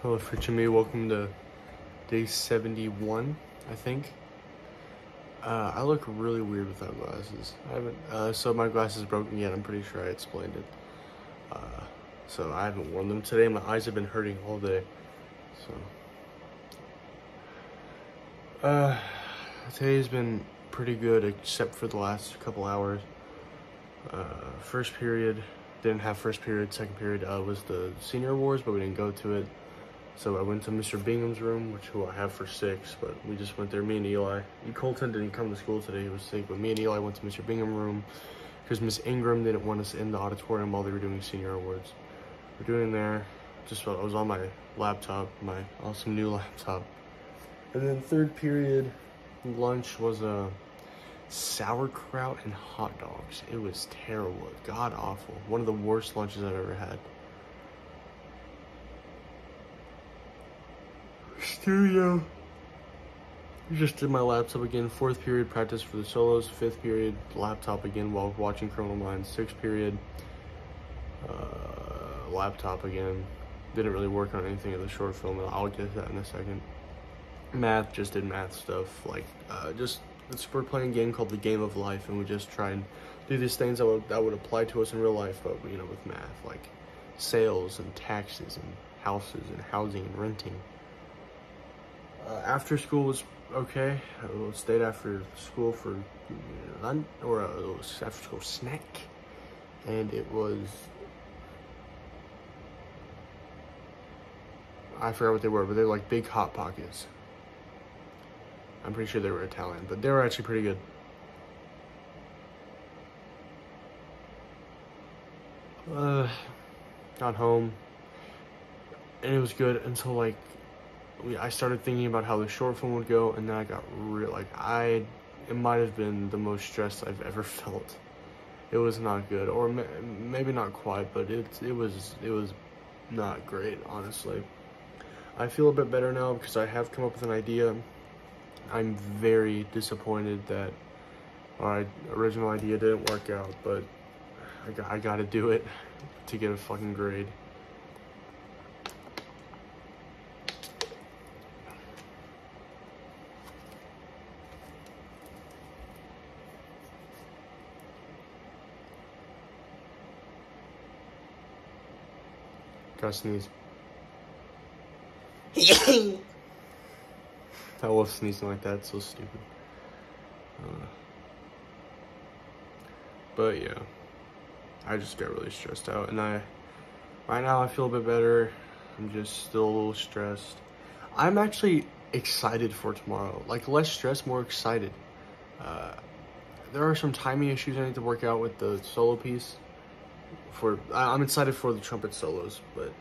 Hello, future me. Welcome to day 71, I think. I look really weird without glasses. I haven't, so my glasses broken yet. I'm pretty sure I explained it. So I haven't worn them today. My eyes have been hurting all day. So, today's been pretty good except for the last couple hours. First period, didn't have first period. Second period was the senior awards, but we didn't go to it. So I went to Mr. Bingham's room, who I have for 6, but we just went there, me and Eli. Colton didn't come to school today, he was sick, but me and Eli went to Mr. Bingham's room because Miss Ingram didn't want us in the auditorium while they were doing senior awards. We're doing there, I was on my laptop, my awesome new laptop. And then third period, lunch was sauerkraut and hot dogs. It was terrible, god awful. One of the worst lunches I've ever had. Studio. Just did my laptop again. Fourth period, practice for the solos. Fifth period, laptop again while watching Criminal Minds. Sixth period, laptop again. Didn't really work on anything of the short film. I'll get to that in a second. Math, just did math stuff. Like, we're playing a game called The Game of Life, and we just try and do these things that would apply to us in real life, but, you know, with math. Like sales and taxes and houses and housing and renting. After school was okay. I stayed after school for lunch, or it was after school snack, and it was, I forgot what they were, but they're like big Hot Pockets. I'm pretty sure they were Italian, but they were actually pretty good. Got home, and it was good until like I started thinking about how the short film would go, and then I got real, like, it might have been the most stressed I've ever felt. It was not good, or maybe not quite, but it was not great, honestly. I feel a bit better now because I have come up with an idea. I'm very disappointed that my original idea didn't work out, but I gotta do it to get a fucking grade. Gotta sneeze. I love sneezing like that, it's so stupid. But yeah, I just got really stressed out, and right now I feel a bit better. I'm just still a little stressed. I'm actually excited for tomorrow. Like, less stressed, more excited. There are some timing issues I need to work out with the solo piece. I'm excited for the trumpet solos, but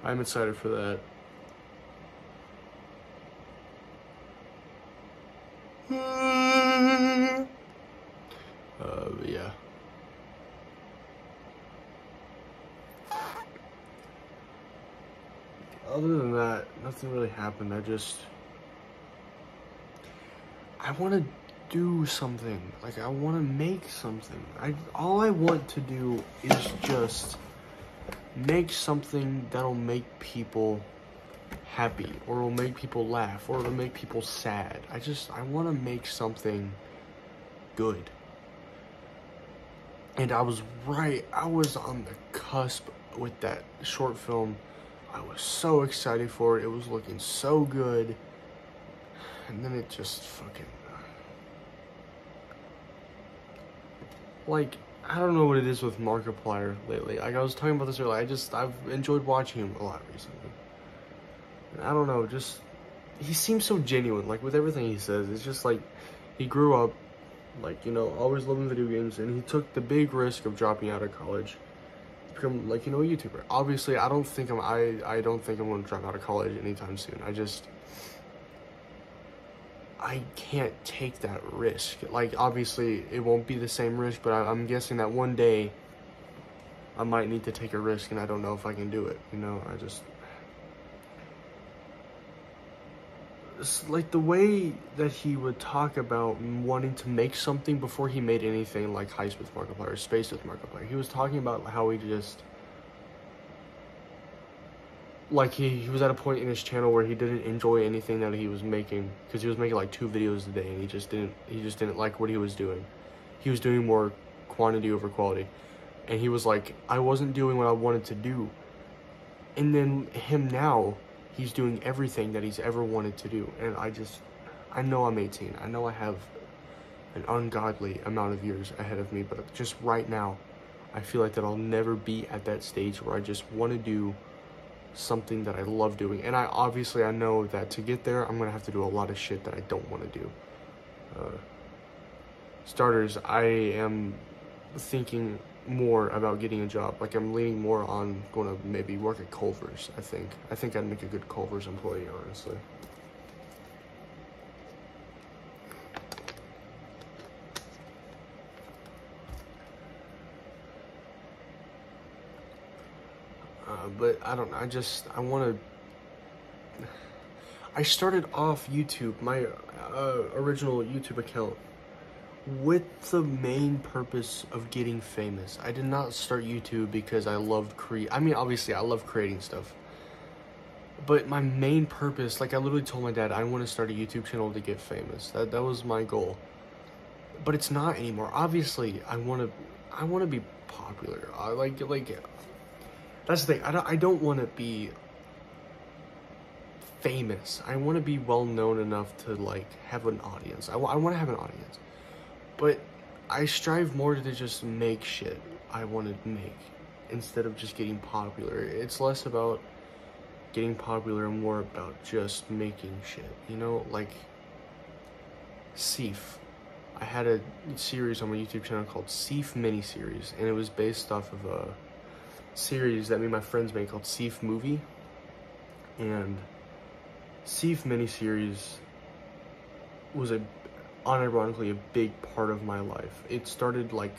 I'm excited for that. But yeah. Other than that, nothing really happened. I want to do something. Like, I want to make something. All I want to do is just make something that'll make people happy, or will make people laugh, or will make people sad. I want to make something good. And I was on the cusp with that short film. I was so excited for it. It was looking so good. And then it just fucking, like, I don't know what it is with Markiplier lately. Like, I was talking about this earlier. I've enjoyed watching him a lot recently. And I don't know, he seems so genuine, like, with everything he says. It's just like, he grew up, like, you know, always loving video games, and he took the big risk of dropping out of college to become, like, you know, a YouTuber. Obviously, I don't think I'm going to drop out of college anytime soon. I can't take that risk. Like, obviously, it won't be the same risk, but I'm guessing that one day I might need to take a risk, and I don't know if I can do it, you know? It's like the way that he would talk about wanting to make something before he made anything like Heist with Markiplier or Space with Markiplier. He was talking about how he just like he was at a point in his channel where he didn't enjoy anything that he was making, because he was making like 2 videos a day, and he just didn't like what he was doing. He was doing more quantity over quality, and he was like, I wasn't doing what I wanted to do. And then him now, he's doing everything that he's ever wanted to do, and I know I'm 18. I know I have an ungodly amount of years ahead of me, but just right now, I feel like that I'll never be at that stage where I just want to do something that I love doing. And I know that to get there, I'm gonna have to do a lot of shit that I don't want to do. Starters, I am thinking more about getting a job. Like, I'm leaning more on going to maybe work at Culver's. I think I'd make a good Culver's employee, honestly. But I don't know, I started off YouTube, my original YouTube account, with the main purpose of getting famous. I did not start YouTube because I loved obviously I love creating stuff. But my main purpose, like I literally told my dad, I want to start a YouTube channel to get famous. That was my goal. But it's not anymore. Obviously, I want to be popular. That's the thing. I don't want to be famous. I want to be well known enough to like have an audience. I want to have an audience. But I strive more to just make shit I want to make instead of just getting popular. It's less about getting popular and more about just making shit. You know, like Seif. I had a series on my YouTube channel called Seif Miniseries, and it was based off of a series that me and my friends made called Seif Movie. And Seif Miniseries was unironically a big part of my life. It started like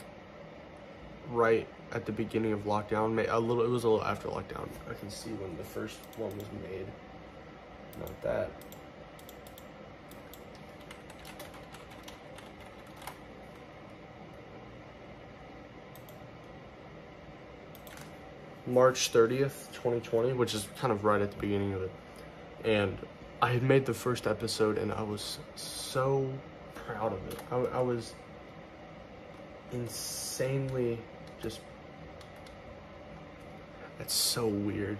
right at the beginning of lockdown. It was a little after lockdown. I can see when the first one was made. Not that. March 30th, 2020, which is kind of right at the beginning of it. And I had made the first episode, and I was so proud of it. I was insanely just... That's so weird.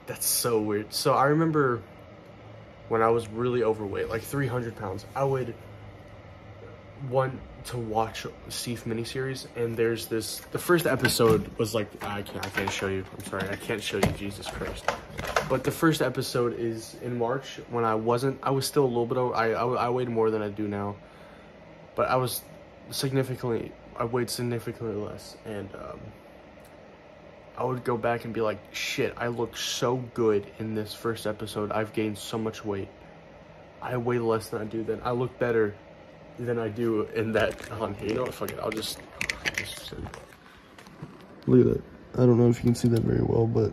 That's so weird. So I remember when I was really overweight, like 300 pounds, I would want to watch Seif miniseries, and there's this, the first episode was like, I can't show you, I'm sorry, I can't show you, Jesus Christ. But the first episode is in March, when I was still a little bit over, I weighed more than I do now, but I weighed significantly less, and I would go back and be like, shit, I look so good in this first episode, I've gained so much weight, I weigh less than I do then, I look better than I do in that on here. You know what, fuck it, I'll just look at that. I don't know if you can see that very well, but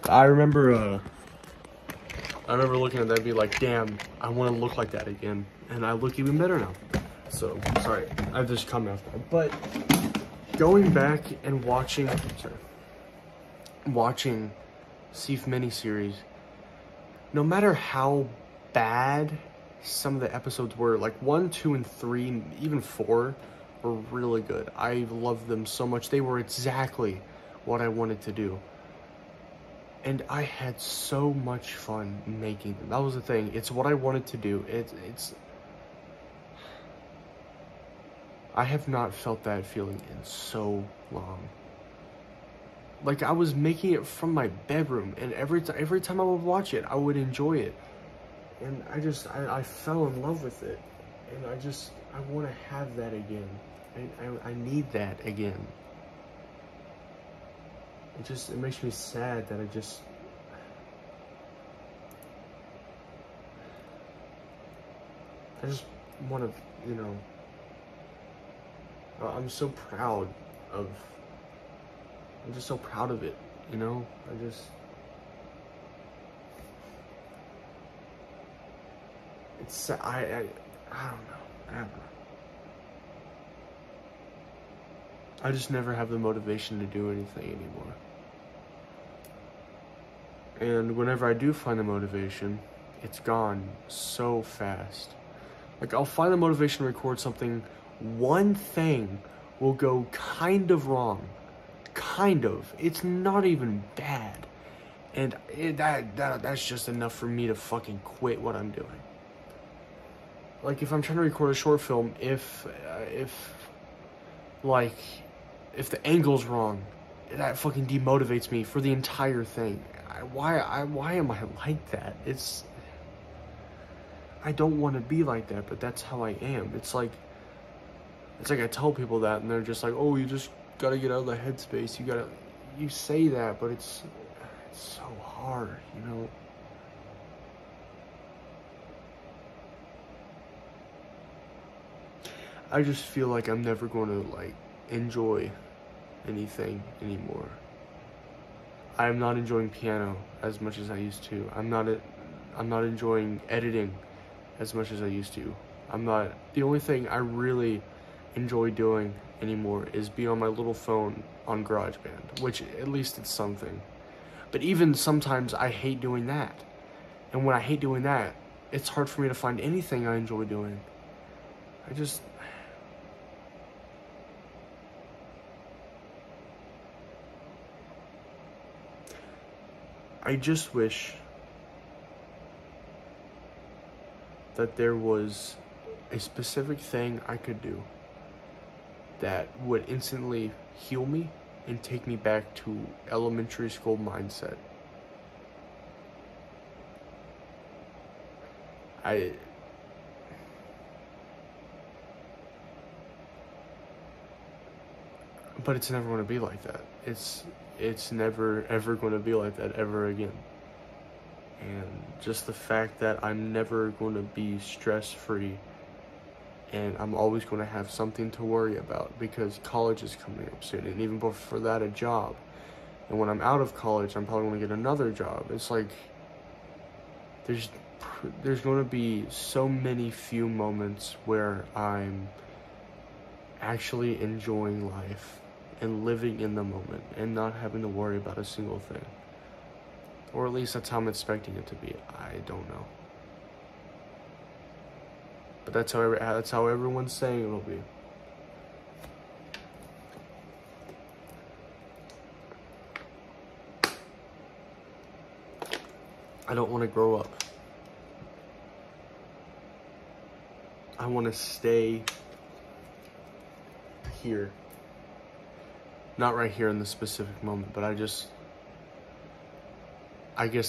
I remember looking at that and be like, damn, I want to look like that again, and I look even better now. So sorry, I've just come after that. But going back and watching Seif miniseries, no matter how bad some of the episodes were, like 1, 2, and 3, even 4 were really good. I loved them so much. They were exactly what I wanted to do. And I had so much fun making them. That was the thing. It's what I wanted to do. I have not felt that feeling in so long. Like, I was making it from my bedroom, and every time I would watch it, I would enjoy it. And I fell in love with it, and I want to have that again. I need that again. It makes me sad that I just want to, you know, I'm just so proud of it, you know, I don't know. I just never have the motivation to do anything anymore. And whenever I do find the motivation, it's gone so fast. Like, I'll find the motivation to record something, one thing will go kind of wrong. Kind of. It's not even bad. And that's just enough for me to fucking quit what I'm doing. Like, if I'm trying to record a short film, if the angle's wrong, that fucking demotivates me for the entire thing. Why am I like that? I don't want to be like that, but that's how I am. It's like I tell people that, and they're just like, oh, you just gotta get out of the headspace. You say that, but it's so hard, you know? I just feel like I'm never going to, like, enjoy anything anymore. I am not enjoying piano as much as I used to. I'm not enjoying editing as much as I used to. The only thing I really enjoy doing anymore is be on my little phone on GarageBand, which at least it's something. But even sometimes I hate doing that. And when I hate doing that, it's hard for me to find anything I enjoy doing. I just wish that there was a specific thing I could do that would instantly heal me and take me back to elementary school mindset. But it's never going to be like that. It's never ever going to be like that ever again. And just the fact that I'm never going to be stress-free, and I'm always going to have something to worry about because college is coming up soon, and even before that, a job. And when I'm out of college, I'm probably going to get another job. It's like there's going to be so many few moments where I'm actually enjoying life and living in the moment and not having to worry about a single thing. Or at least that's how I'm expecting it to be. I don't know. But that's how everyone's saying it'll be. I don't want to grow up. I want to stay here. Not right here in the specific moment, but I guess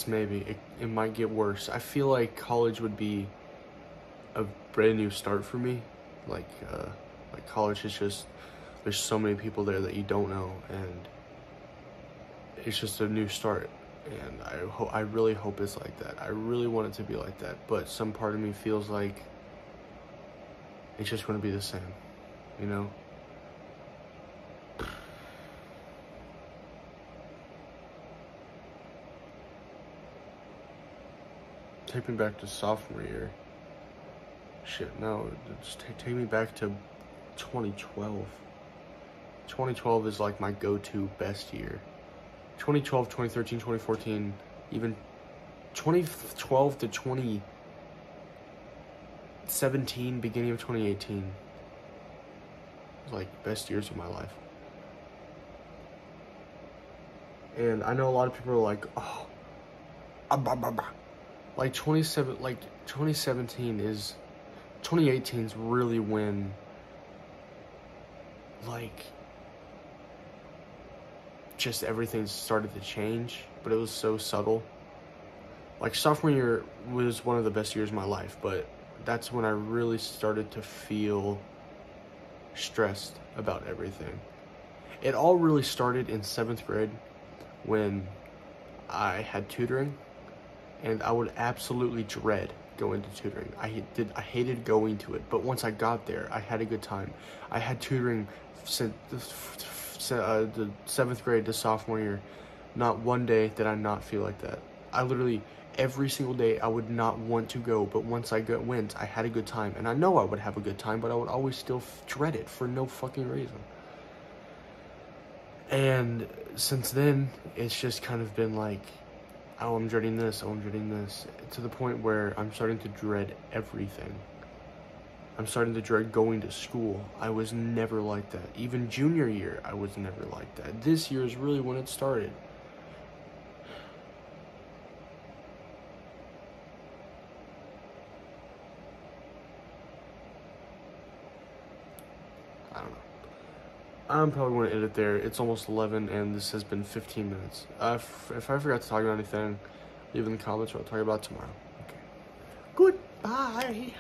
maybe it might get worse. I feel like college would be a brand new start for me. Like college is just, there's so many people there that you don't know, and it's just a new start. And I really hope it's like that. I really want it to be like that, but some part of me feels like it's just going to be the same, you know? Take me back to sophomore year. Shit, no, just take me back to 2012. 2012 is like my go-to best year. 2012, 2013, 2014, even 2012 to 2017, beginning of 2018 was like best years of my life. And I know a lot of people are like, oh, like 2017 is, 2018 is really when, like, just everything started to change, but it was so subtle. Like, sophomore year was one of the best years of my life, but that's when I really started to feel stressed about everything. It all really started in 7th grade when I had tutoring, and I would absolutely dread going to tutoring. I hated going to it, but once I got there, I had a good time. I had tutoring since the 7th grade to sophomore year. Not one day did I not feel like that. I literally, every single day, I would not want to go, but once I went, I had a good time. And I know I would have a good time, but I would always still dread it for no fucking reason. And since then, it's just kind of been like, oh, I'm dreading this, oh, I'm dreading this, to the point where I'm starting to dread everything. I'm starting to dread going to school. I was never like that. Even junior year, I was never like that. This year is really when it started. I don't know. I'm probably going to end it there. It's almost 11, and this has been 15 minutes. If I forgot to talk about anything, leave in the comments what I'll talk about tomorrow. Okay. Goodbye.